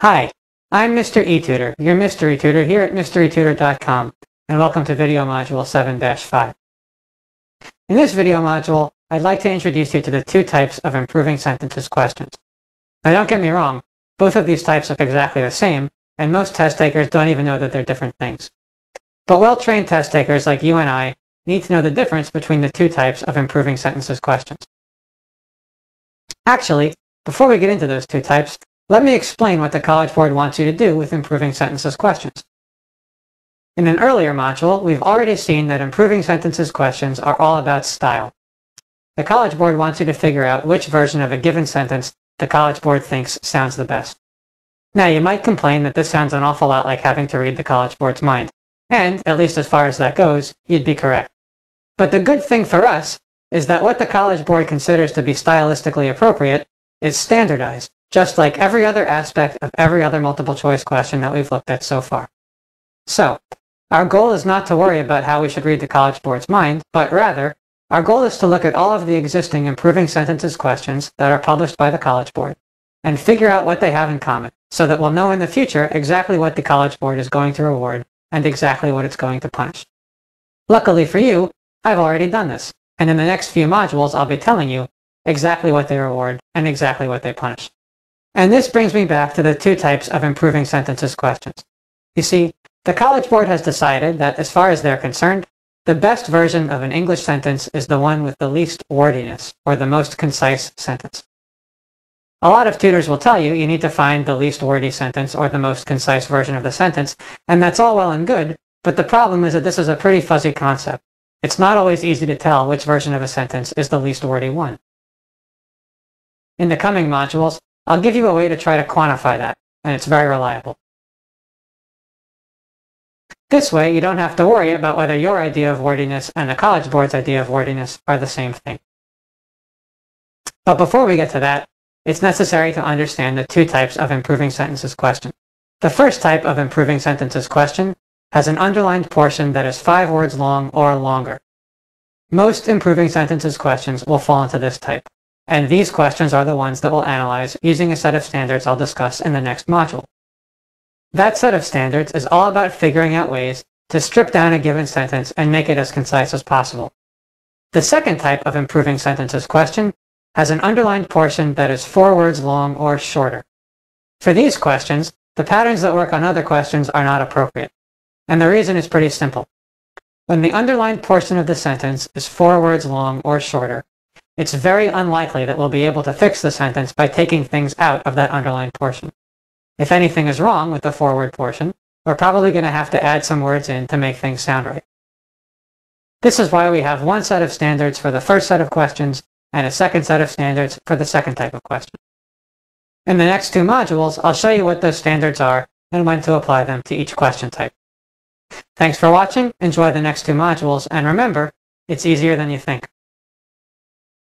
Hi, I'm Mr. eTutor, your mystery tutor here at mysterytutor.com, and welcome to video module 7-5. In this video module, I'd like to introduce you to the two types of improving sentences questions. Now don't get me wrong, both of these types look exactly the same, and most test takers don't even know that they're different things. But well-trained test takers like you and I need to know the difference between the two types of improving sentences questions. Actually, before we get into those two types, let me explain what the College Board wants you to do with improving sentences questions. In an earlier module, we've already seen that improving sentences questions are all about style. The College Board wants you to figure out which version of a given sentence the College Board thinks sounds the best. Now, you might complain that this sounds an awful lot like having to read the College Board's mind, and, at least as far as that goes, you'd be correct. But the good thing for us is that what the College Board considers to be stylistically appropriate is standardized, just like every other aspect of every other multiple choice question that we've looked at so far. So, our goal is not to worry about how we should read the College Board's mind, but rather, our goal is to look at all of the existing improving sentences questions that are published by the College Board and figure out what they have in common, so that we'll know in the future exactly what the College Board is going to reward and exactly what it's going to punish. Luckily for you, I've already done this, and in the next few modules I'll be telling you exactly what they reward and exactly what they punish. And this brings me back to the two types of improving sentences questions. You see, the College Board has decided that as far as they're concerned, the best version of an English sentence is the one with the least wordiness, or the most concise sentence. A lot of tutors will tell you you need to find the least wordy sentence or the most concise version of the sentence, and that's all well and good, but the problem is that this is a pretty fuzzy concept. It's not always easy to tell which version of a sentence is the least wordy one. In the coming modules, I'll give you a way to try to quantify that, and it's very reliable. This way, you don't have to worry about whether your idea of wordiness and the College Board's idea of wordiness are the same thing. But before we get to that, it's necessary to understand the two types of improving sentences question. The first type of improving sentences question has an underlined portion that is 5 words long or longer. Most improving sentences questions will fall into this type, and these questions are the ones that we'll analyze using a set of standards I'll discuss in the next module. That set of standards is all about figuring out ways to strip down a given sentence and make it as concise as possible. The second type of improving sentences question has an underlined portion that is 4 words long or shorter. For these questions, the patterns that work on other questions are not appropriate. And the reason is pretty simple. When the underlined portion of the sentence is 4 words long or shorter, it's very unlikely that we'll be able to fix the sentence by taking things out of that underlined portion. If anything is wrong with the 4-word portion, we're probably going to have to add some words in to make things sound right. This is why we have one set of standards for the first set of questions and a second set of standards for the second type of question. In the next two modules, I'll show you what those standards are and when to apply them to each question type. Thanks for watching, enjoy the next two modules, and remember, it's easier than you think.